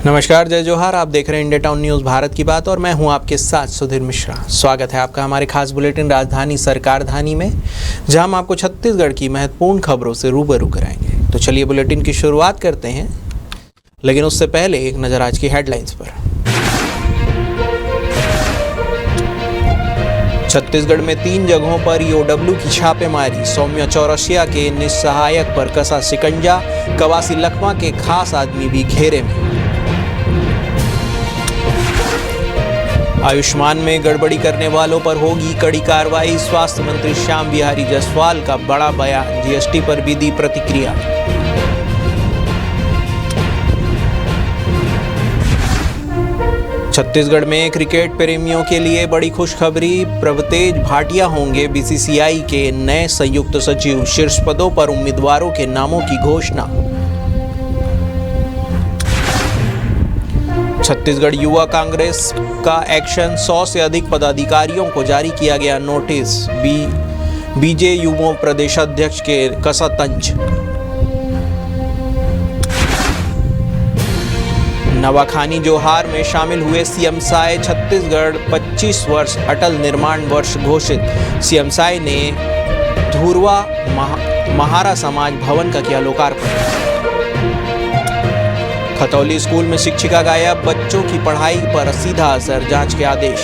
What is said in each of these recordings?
नमस्कार, जय जोहार। आप देख रहे हैं इंडिया टाउन न्यूज़ भारत की बात और मैं हूं आपके साथ सुधीर मिश्रा। स्वागत है आपका हमारे खास बुलेटिन राजधानी सरकारधानी में, जहां हम आपको छत्तीसगढ़ की महत्वपूर्ण खबरों से रूबरू कराएंगे। तो चलिए बुलेटिन की शुरुआत करते हैं, लेकिन उससे पहले एक नज़र आज की हेडलाइंस पर। छत्तीसगढ़ में 3 जगहों पर ईओडब्ल्यू की छापेमारी। सौम्या चौरसिया के निस्सहायक पर कसा शिकंजा। कवासी लखमा के खास आदमी भी घेरे में। आयुष्मान में गड़बड़ी करने वालों पर होगी कड़ी कार्रवाई। स्वास्थ्य मंत्री श्याम बिहारी जायसवाल का बड़ा बयान। जीएसटी पर भी दी प्रतिक्रिया। छत्तीसगढ़ में क्रिकेट प्रेमियों के लिए बड़ी खुशखबरी। प्रभतेज भाटिया होंगे बीसीसीआई के नए संयुक्त सचिव। शीर्ष पदों पर उम्मीदवारों के नामों की घोषणा। छत्तीसगढ़ युवा कांग्रेस का एक्शन। 100 से अधिक पदाधिकारियों को जारी किया गया नोटिस। बीजेयूमो प्रदेशाध्यक्ष के कसा तंज। नवाखानी जोहार में शामिल हुए सीएम साय। छत्तीसगढ़ 25 वर्ष अटल निर्माण वर्ष घोषित। सीएम साय ने धुरवा महारा समाज भवन का किया लोकार्पण। खतौली स्कूल में शिक्षिका गायब। बच्चों की पढ़ाई पर सीधा असर, जांच के आदेश।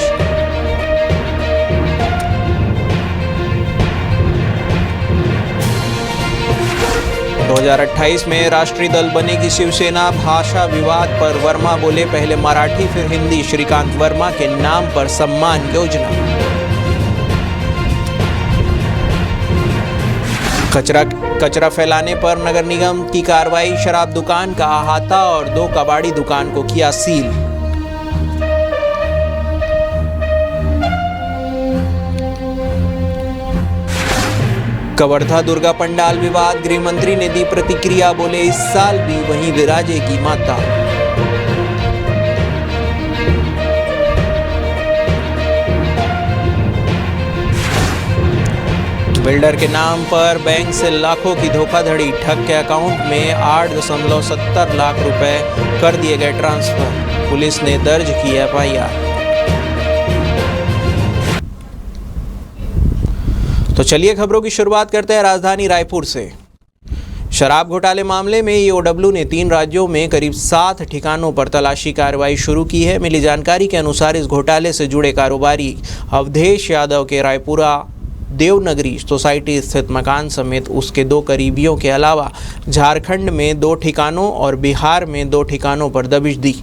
– 2028 में राष्ट्रीय दल बनेगी शिवसेना। भाषा विवाद पर वर्मा बोले, पहले मराठी फिर हिंदी। श्रीकांत वर्मा के नाम पर सम्मान योजना। कचरा फैलाने पर नगर निगम की कार्रवाई। शराब दुकान का अहाता और 2 कबाड़ी दुकान को किया सील। कवर्धा दुर्गा पंडाल विवाद। गृह मंत्री ने दी प्रतिक्रिया, बोले इस साल भी वहीं विराजेगी माता। बिल्डर के नाम पर बैंक से लाखों की धोखाधड़ी। ठग के अकाउंट में 8.70 लाख रुपए कर दिए गए ट्रांसफर। पुलिस ने दर्ज की एफआईआर। तो चलिए खबरों की शुरुआत करते हैं राजधानी रायपुर से। शराब घोटाले मामले में ईओडब्ल्यू ने 3 राज्यों में करीब 7 ठिकानों पर तलाशी कार्रवाई शुरू की है। मिली जानकारी के अनुसार इस घोटाले से जुड़े कारोबारी अवधेश यादव के रायपुरा देवनगरी सोसाइटी स्थित मकान समेत उसके 2 करीबियों के अलावा झारखंड में 2 ठिकानों और बिहार में 2 ठिकानों पर दबिश दी।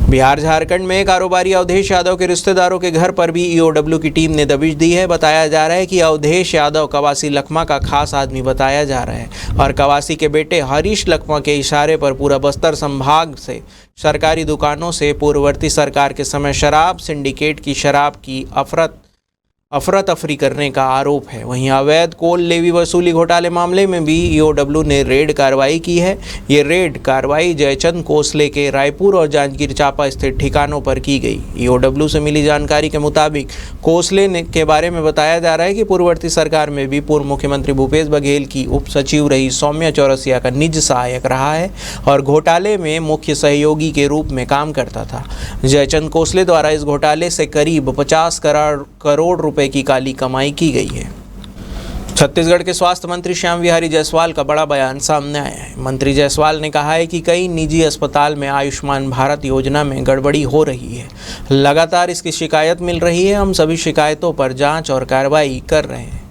बिहार झारखंड में कारोबारी अवधेश यादव के रिश्तेदारों के घर पर भी ईओडब्ल्यू की टीम ने दबिश दी है। बताया जा रहा है कि अवधेश यादव कवासी लखमा का खास आदमी बताया जा रहा है और कवासी के बेटे हरीश लखमा के इशारे पर पूरा बस्तर संभाग से सरकारी दुकानों से पूर्ववर्ती सरकार के समय शराब सिंडिकेट की शराब की अफरा तफरी करने का आरोप है। वहीं अवैध कोल लेवी वसूली घोटाले मामले में भी ईओडब्ल्यू ने रेड कार्रवाई की है। ये रेड कार्रवाई जयचंद कोसले के रायपुर और जांजगीर चांपा स्थित ठिकानों पर की गई। ईओडब्ल्यू से मिली जानकारी के मुताबिक कोसले के बारे में बताया जा रहा है कि पूर्ववर्ती सरकार में भी पूर्व मुख्यमंत्री भूपेश बघेल की उप सचिव रही सौम्या चौरसिया का निज सहायक रहा है और घोटाले में मुख्य सहयोगी के रूप में काम करता था। जयचंद कोसले द्वारा इस घोटाले से करीब 50 करोड़ रुपए की काली कमाई की गई है। छत्तीसगढ़ के स्वास्थ्य मंत्री श्याम बिहारी जायसवाल का बड़ा बयान सामने आया है। मंत्री जायसवाल ने कहा है कि कई निजी अस्पताल में आयुष्मान भारत योजना में गड़बड़ी हो रही है। लगातार इसकी शिकायत मिल रही है। हम सभी शिकायतों पर जांच और कार्रवाई कर रहे हैं।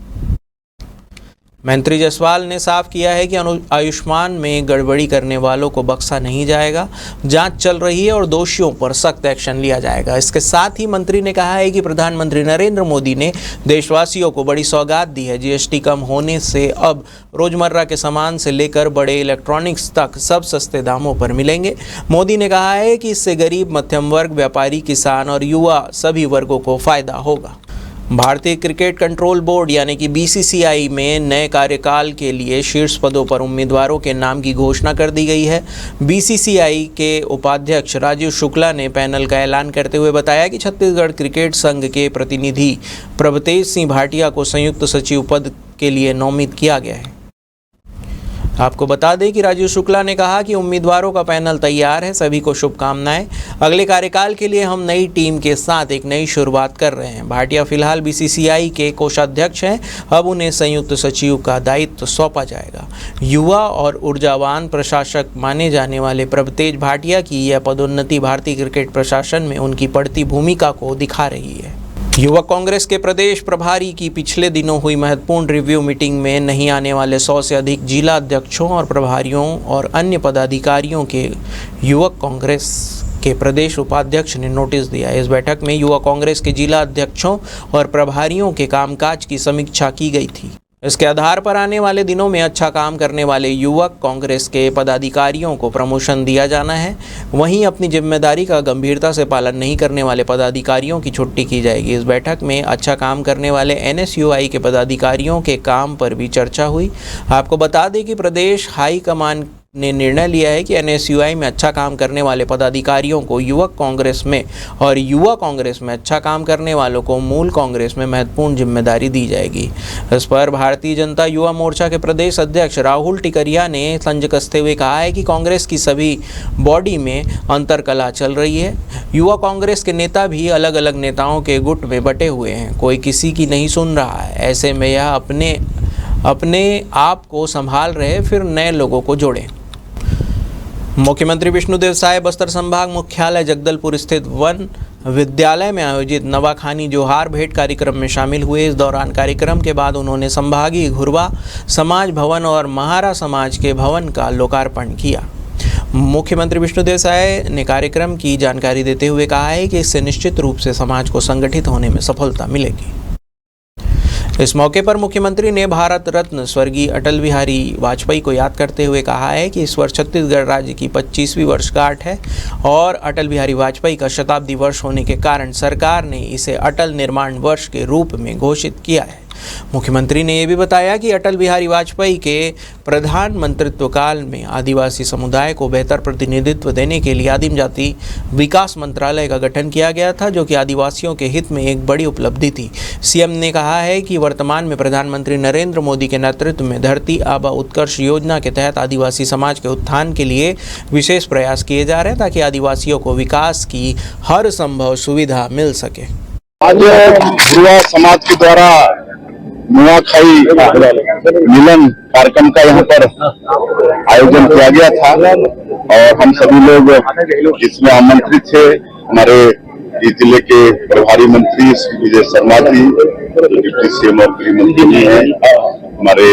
मंत्री जायसवाल ने साफ किया है कि आयुष्मान में गड़बड़ी करने वालों को बख्शा नहीं जाएगा। जांच चल रही है और दोषियों पर सख्त एक्शन लिया जाएगा। इसके साथ ही मंत्री ने कहा है कि प्रधानमंत्री नरेंद्र मोदी ने देशवासियों को बड़ी सौगात दी है। जीएसटी कम होने से अब रोजमर्रा के सामान से लेकर बड़े इलेक्ट्रॉनिक्स तक सब सस्ते दामों पर मिलेंगे। मोदी ने कहा है कि इससे गरीब, मध्यम वर्ग, व्यापारी, किसान और युवा सभी वर्गों को फायदा होगा। भारतीय क्रिकेट कंट्रोल बोर्ड यानी कि बीसीसीआई में नए कार्यकाल के लिए शीर्ष पदों पर उम्मीदवारों के नाम की घोषणा कर दी गई है। बीसीसीआई के उपाध्यक्ष राजीव शुक्ला ने पैनल का ऐलान करते हुए बताया कि छत्तीसगढ़ क्रिकेट संघ के प्रतिनिधि प्रभतेज सिंह भाटिया को संयुक्त सचिव पद के लिए नामित किया गया है। आपको बता दें कि राजीव शुक्ला ने कहा कि उम्मीदवारों का पैनल तैयार है, सभी को शुभकामनाएं। अगले कार्यकाल के लिए हम नई टीम के साथ एक नई शुरुआत कर रहे हैं। भाटिया फिलहाल बीसीसीआई के कोषाध्यक्ष हैं, अब उन्हें संयुक्त सचिव का दायित्व सौंपा जाएगा। युवा और ऊर्जावान प्रशासक माने जाने वाले प्रभतेज भाटिया की यह पदोन्नति भारतीय क्रिकेट प्रशासन में उनकी बढ़ती भूमिका को दिखा रही है। युवक कांग्रेस के प्रदेश प्रभारी की पिछले दिनों हुई महत्वपूर्ण रिव्यू मीटिंग में नहीं आने वाले 100 से अधिक जिला अध्यक्षों और प्रभारियों और अन्य पदाधिकारियों के युवक कांग्रेस के प्रदेश उपाध्यक्ष ने नोटिस दिया। इस बैठक में युवा कांग्रेस के जिला अध्यक्षों और प्रभारियों के कामकाज की समीक्षा की गई थी। इसके आधार पर आने वाले दिनों में अच्छा काम करने वाले युवक कांग्रेस के पदाधिकारियों को प्रमोशन दिया जाना है। वहीं अपनी जिम्मेदारी का गंभीरता से पालन नहीं करने वाले पदाधिकारियों की छुट्टी की जाएगी। इस बैठक में अच्छा काम करने वाले एनएसयूआई के पदाधिकारियों के काम पर भी चर्चा हुई। आपको बता दें कि प्रदेश हाईकमान ने निर्णय लिया है कि एनएसयूआई में अच्छा काम करने वाले पदाधिकारियों को युवक कांग्रेस में और युवा कांग्रेस में अच्छा काम करने वालों को मूल कांग्रेस में महत्वपूर्ण जिम्मेदारी दी जाएगी। इस पर भारतीय जनता युवा मोर्चा के प्रदेश अध्यक्ष राहुल टिकरिया ने तंज कसते हुए कहा है कि कांग्रेस की सभी बॉडी में अंतरकला चल रही है। युवा कांग्रेस के नेता भी अलग अलग नेताओं के गुट में बटे हुए हैं, कोई किसी की नहीं सुन रहा है। ऐसे में यह अपने आप को संभाल रहे, फिर नए लोगों को जोड़ें। मुख्यमंत्री विष्णुदेव साय बस्तर संभाग मुख्यालय जगदलपुर स्थित वन विद्यालय में आयोजित नवाखानी जोहार भेंट कार्यक्रम में शामिल हुए। इस दौरान कार्यक्रम के बाद उन्होंने संभागीय घुरवा समाज भवन और महारा समाज के भवन का लोकार्पण किया। मुख्यमंत्री विष्णुदेव साय ने कार्यक्रम की जानकारी देते हुए कहा है कि इससे निश्चित रूप से समाज को संगठित होने में सफलता मिलेगी। इस मौके पर मुख्यमंत्री ने भारत रत्न स्वर्गीय अटल बिहारी वाजपेयी को याद करते हुए कहा है कि इस वर्ष छत्तीसगढ़ राज्य की 25वीं वर्षगांठ है और अटल बिहारी वाजपेयी का शताब्दी वर्ष होने के कारण सरकार ने इसे अटल निर्माण वर्ष के रूप में घोषित किया है। मुख्यमंत्री ने यह भी बताया कि अटल बिहारी वाजपेयी के प्रधानमंत्रित्व काल में आदिवासी समुदाय को बेहतर प्रतिनिधित्व देने के लिए आदिम जाति विकास मंत्रालय का गठन किया गया था, जो कि आदिवासियों के हित में एक बड़ी उपलब्धि थी। सीएम ने कहा है कि वर्तमान में प्रधानमंत्री नरेंद्र मोदी के नेतृत्व में धरती आबा उत्कर्ष योजना के तहत आदिवासी समाज के उत्थान के लिए विशेष प्रयास किए जा रहे हैं ताकि आदिवासियों को विकास की हर संभव सुविधा मिल सके। आज युवा समाज के द्वारा नुआखाई मिलन कार्यक्रम का यहाँ पर आयोजन किया गया था और हम सभी लोग इसमें आमंत्रित थे। हमारे इस जिले के प्रभारी मंत्री श्री विजय शर्मा जी, डिप्टी सीएम और गृह मंत्री जी हैं, हमारे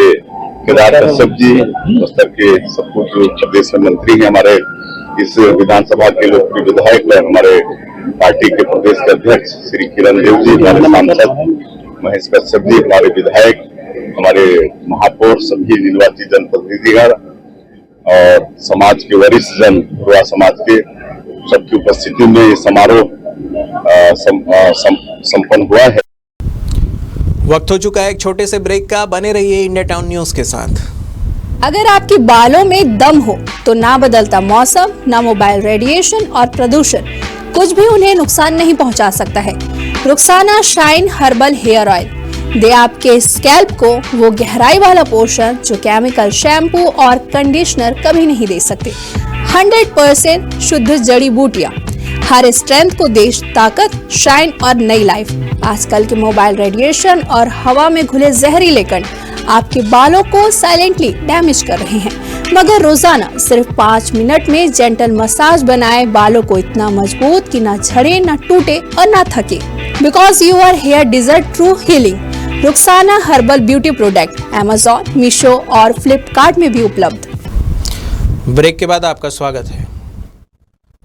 केदार कश्यप जी, बस्तर के सब कुछ प्रदेश में मंत्री हैं, हमारे इस विधानसभा के लोकप्रिय विधायक हमारे पार्टी के प्रदेश के अध्यक्ष श्री किरण देव जी, हमारे सांसद महेश कश्यप जी, हमारे विधायक, हमारे महापौर, सभी निर्वाचित जनप्रतिनिधिगण और समाज के वरिष्ठ जन, युवा समाज के सबकी उपस्थिति में ये समारोह संपन्न हुआ है। वक्त हो चुका है एक छोटे से ब्रेक का। बने रहिए इंडिया टाउन न्यूज के साथ। अगर आपके बालों में दम हो तो ना बदलता मौसम, ना मोबाइल रेडिएशन और प्रदूषण कुछ भी उन्हें नुकसान नहीं पहुंचा सकता है। Rukhsana shine herbal hair oil दे आपके स्कैल्प को वो गहराई वाला पोषण जो केमिकल शैम्पू और कंडीशनर कभी नहीं दे सकते। 100% शुद्ध जड़ी बूटियां हर स्ट्रेंथ को दे ताकत, शाइन और नई लाइफ। आजकल के मोबाइल रेडिएशन और हवा में घुले जहरीले कण आपके बालों को साइलेंटली डैमेज कर रहे हैं, मगर रोजाना सिर्फ 5 मिनट में जेंटल मसाज बनाए बालों को इतना मजबूत कि ना झड़े, ना टूटे और ना थके। Because you are hair deserve true healing. Rukhsana herbal beauty product Amazon, Meesho और फ्लिपकार्ट में भी उपलब्ध। ब्रेक के बाद आपका स्वागत है।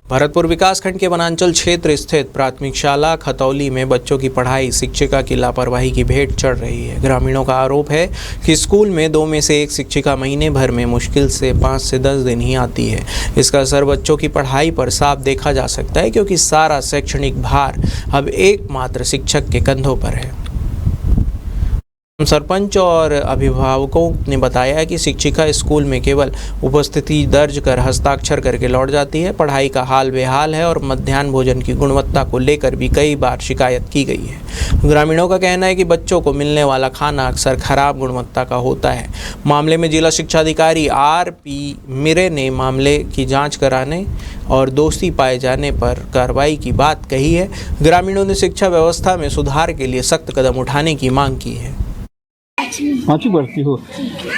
भरतपुर विकासखंड के वनांचल क्षेत्र स्थित प्राथमिक शाला खतौली में बच्चों की पढ़ाई शिक्षिका की लापरवाही की भेंट चढ़ रही है। ग्रामीणों का आरोप है कि स्कूल में 2 में से 1 शिक्षिका महीने भर में मुश्किल से 5 से 10 दिन ही आती है। इसका असर बच्चों की पढ़ाई पर साफ देखा जा सकता है, क्योंकि सारा शैक्षणिक भार अब एकमात्र शिक्षक के कंधों पर है। सरपंच और अभिभावकों ने बताया कि शिक्षिका स्कूल में केवल उपस्थिति दर्ज कर हस्ताक्षर करके लौट जाती है। पढ़ाई का हाल बेहाल है और मध्याह्न भोजन की गुणवत्ता को लेकर भी कई बार शिकायत की गई है। ग्रामीणों का कहना है कि बच्चों को मिलने वाला खाना अक्सर खराब गुणवत्ता का होता है। मामले में जिला शिक्षा अधिकारी RP मिरे ने मामले की जाँच कराने और दोषी पाए जाने पर कार्रवाई की बात कही है। ग्रामीणों ने शिक्षा व्यवस्था में सुधार के लिए सख्त कदम उठाने की मांग की है। पाँचवीं पढ़ती हो?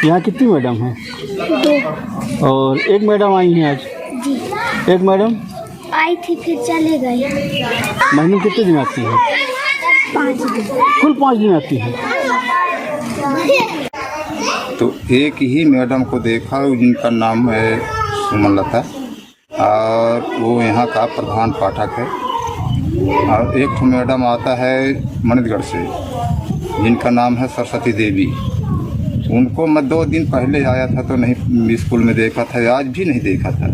यहाँ कितनी मैडम हैं? 2 और एक मैडम आई हैं आज? जी एक मैडम आई थी फिर चले गई। महीने में कितने दिन आती है? 5 दिन। कुल 5 दिन आती है। तो एक ही मैडम को देखा जिनका नाम है सुमनलता और वो यहाँ का प्रधान पाठक है। और एक मैडम आता है मणिगढ़ से जिनका नाम है सरस्वती देवी। उनको मैं 2 दिन पहले आया था तो नहीं स्कूल में देखा था, आज भी नहीं देखा था।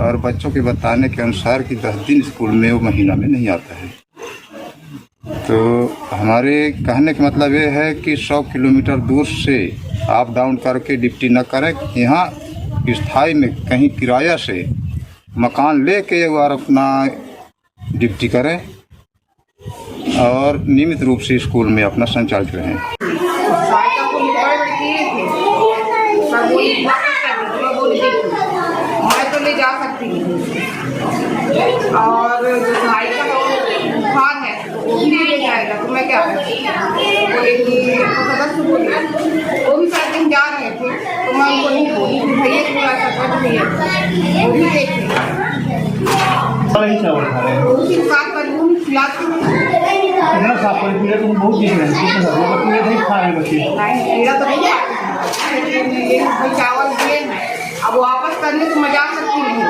और बच्चों के बताने के अनुसार कि 10 दिन स्कूल में वो महीना में नहीं आता है। तो हमारे कहने का मतलब ये है कि 100 किलोमीटर दूर से अप डाउन करके ड्यूटी न करें, यहाँ स्थाई में कहीं किराया से मकान ले के एक बार अपना ड्यूटी करें और नियमित रूप से स्कूल में अपना संचालित रहें। मैं तो ले जा सकती हूँ और जो भाई का बुखार है वो भी ले जाएगा तो मैं क्या करूँ? सदस्य बोले वो भी सारे दिन जा रहे थे तो मैं उनको नहीं बोली कि भैया को बुला सकता तो भैया वो भी देखे 7 पर वो खिलाती तुम बहुत दिन मेरा तो नहीं चावल दिए हैं, अब वापस करने से मैं जा सकती नहीं।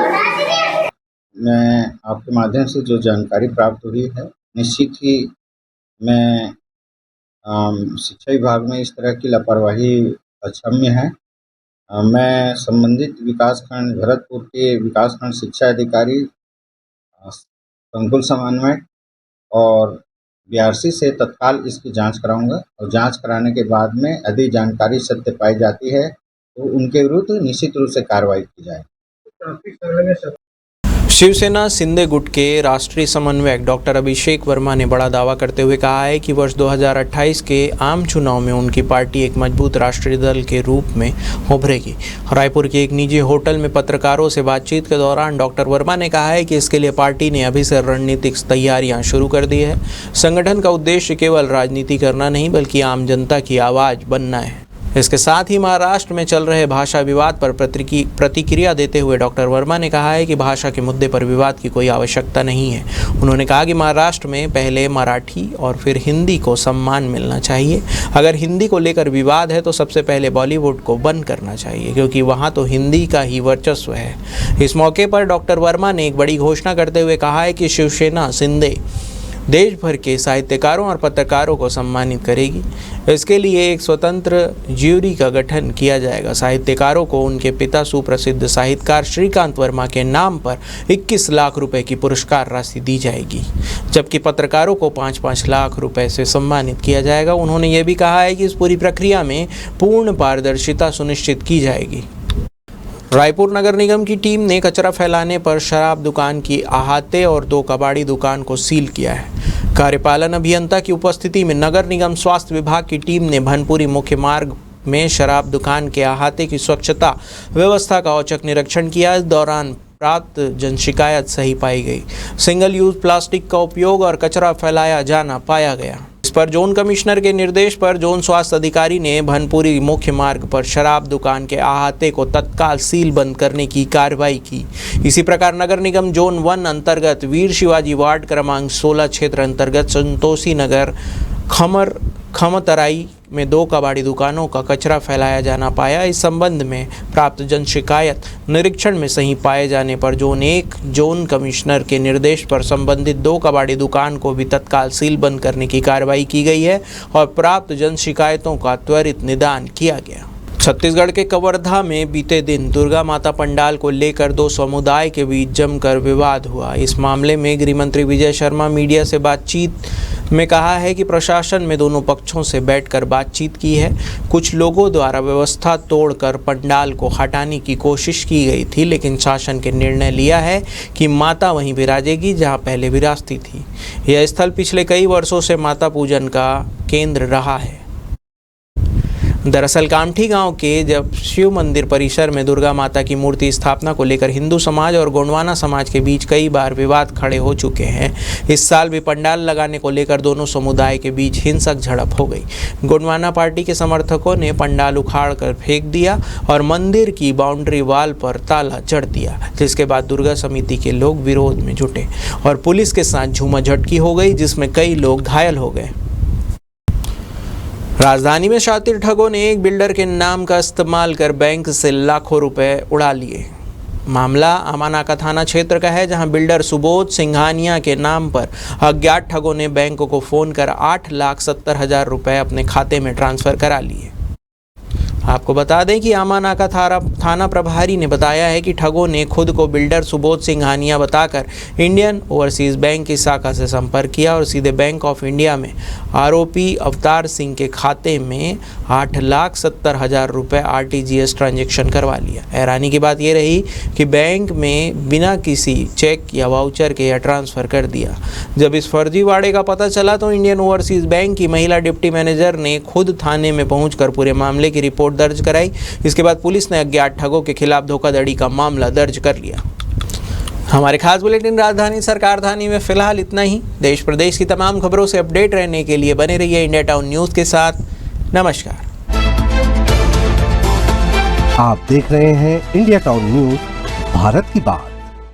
मैं आपके माध्यम से जो जानकारी प्राप्त हुई है, निश्चित ही मैं शिक्षा विभाग में इस तरह की लापरवाही अक्षम्य है। मैं संबंधित विकासखंड भरतपुर के विकासखंड शिक्षा अधिकारी संकुल समन्वयक और BRC से तत्काल इसकी जांच कराऊंगा और जांच कराने के बाद में यदि जानकारी सत्य पाई जाती है तो उनके विरुद्ध निश्चित रूप से कार्रवाई की जाएगी। शिवसेना सिंधे गुट के राष्ट्रीय समन्वयक डॉक्टर अभिषेक वर्मा ने बड़ा दावा करते हुए कहा है कि वर्ष 2028 के आम चुनाव में उनकी पार्टी एक मजबूत राष्ट्रीय दल के रूप में उभरेगी। रायपुर के एक निजी होटल में पत्रकारों से बातचीत के दौरान डॉक्टर वर्मा ने कहा है कि इसके लिए पार्टी ने अभी से रणनीतिक तैयारियां शुरू कर दी है। संगठन का उद्देश्य केवल राजनीति करना नहीं बल्कि आम जनता की आवाज़ बनना है। इसके साथ ही महाराष्ट्र में चल रहे भाषा विवाद पर प्रतिक्रिया देते हुए डॉक्टर वर्मा ने कहा है कि भाषा के मुद्दे पर विवाद की कोई आवश्यकता नहीं है। उन्होंने कहा कि महाराष्ट्र में पहले मराठी और फिर हिंदी को सम्मान मिलना चाहिए। अगर हिंदी को लेकर विवाद है तो सबसे पहले बॉलीवुड को बंद करना चाहिए क्योंकि वहाँ तो हिंदी का ही वर्चस्व है। इस मौके पर डॉक्टर वर्मा ने एक बड़ी घोषणा करते हुए कहा है कि शिवसेना सिंधे देश भर के साहित्यकारों और पत्रकारों को सम्मानित करेगी। इसके लिए एक स्वतंत्र ज्यूरी का गठन किया जाएगा। साहित्यकारों को उनके पिता सुप्रसिद्ध साहित्यकार श्रीकांत वर्मा के नाम पर 21 लाख रुपए की पुरस्कार राशि दी जाएगी, जबकि पत्रकारों को 5-5 लाख रुपए से सम्मानित किया जाएगा। उन्होंने ये भी कहा है कि इस पूरी प्रक्रिया में पूर्ण पारदर्शिता सुनिश्चित की जाएगी। रायपुर नगर निगम की टीम ने कचरा फैलाने पर शराब दुकान की अहाते और 2 कबाड़ी दुकान को सील किया है। कार्यपालन अभियंता की उपस्थिति में नगर निगम स्वास्थ्य विभाग की टीम ने भनपुरी मुख्य मार्ग में शराब दुकान के अहाते की स्वच्छता व्यवस्था का औचक निरीक्षण किया। इस दौरान प्राप्त जन शिकायत सही पाई गई। सिंगल यूज प्लास्टिक का उपयोग और कचरा फैलाया जाना पाया गया। इस पर जोन कमिश्नर के निर्देश पर जोन स्वास्थ्य अधिकारी ने भनपुरी मुख्य मार्ग पर शराब दुकान के अहाते को तत्काल सील बंद करने की कार्रवाई की। इसी प्रकार नगर निगम जोन 1 अंतर्गत वीर शिवाजी वार्ड क्रमांक 16 क्षेत्र अंतर्गत संतोषी नगर खमतराई में 2 कबाड़ी दुकानों का कचरा फैलाया जाना पाया। इस संबंध में प्राप्त जन शिकायत निरीक्षण में सही पाए जाने पर जोन 1 जोन कमिश्नर के निर्देश पर संबंधित 2 कबाड़ी दुकान को भी तत्काल सील बंद करने की कार्रवाई की गई है और प्राप्त जन शिकायतों का त्वरित निदान किया गया। छत्तीसगढ़ के कवर्धा में बीते दिन दुर्गा माता पंडाल को लेकर दो समुदाय के बीच जमकर विवाद हुआ। इस मामले में गृह मंत्री विजय शर्मा मीडिया से बातचीत में कहा है कि प्रशासन में दोनों पक्षों से बैठकर बातचीत की है। कुछ लोगों द्वारा व्यवस्था तोड़कर पंडाल को हटाने की कोशिश की गई थी, लेकिन शासन के निर्णय लिया है कि माता वहीं विराजेगी जहां पहले विराजती थी। यह स्थल पिछले कई वर्षों से माता पूजन का केंद्र रहा है। दरअसल कामठी गांव के जब शिव मंदिर परिसर में दुर्गा माता की मूर्ति स्थापना को लेकर हिंदू समाज और गोंडवाना समाज के बीच कई बार विवाद खड़े हो चुके हैं। इस साल भी पंडाल लगाने को लेकर दोनों समुदाय के बीच हिंसक झड़प हो गई। गोंडवाना पार्टी के समर्थकों ने पंडाल उखाड़ कर फेंक दिया और मंदिर की बाउंड्री वाल पर ताला जड़ दिया, जिसके बाद दुर्गा समिति के लोग विरोध में जुटे और पुलिस के साथ झूमाझटकी हो गई, जिसमें कई लोग घायल हो गए। राजधानी में शातिर ठगों ने एक बिल्डर के नाम का इस्तेमाल कर बैंक से लाखों रुपए उड़ा लिए। मामला आमानाका थाना क्षेत्र का है, जहां बिल्डर सुबोध सिंघानिया के नाम पर अज्ञात ठगों ने बैंक को फोन कर 8,70,000 रुपए अपने खाते में ट्रांसफर करा लिए। आपको बता दें कि आमानाका थाना प्रभारी ने बताया है कि ठगों ने खुद को बिल्डर सुबोध सिंघानिया बताकर इंडियन ओवरसीज बैंक की शाखा से संपर्क किया और सीधे बैंक ऑफ इंडिया में आरोपी अवतार सिंह के खाते में 8,70,000 रुपये RTGS ट्रांजैक्शन करवा लिया। हैरानी की बात यह रही कि बैंक में बिना किसी चेक या वाउचर के यह ट्रांसफ़र कर दिया। जब इस फर्जीवाड़े का पता चला तो इंडियन ओवरसीज बैंक की महिला डिप्टी मैनेजर ने खुद थाने में पहुंचकर पूरे मामले की रिपोर्ट दर्ज कराई। इसके बाद पुलिस ने अज्ञात ठगों के खिलाफ धोखाधड़ी का मामला दर्ज कर लिया। हमारे खास बुलेटिन राजधानी सरकारधानी में फिलहाल इतना ही। देश प्रदेश की तमाम खबरों से अपडेट रहने के लिए बने रहिए इंडिया टाउन न्यूज़ के साथ। नमस्कार। आप देख रहे हैं इंडिया टाउन न्यूज़, भारत की बात।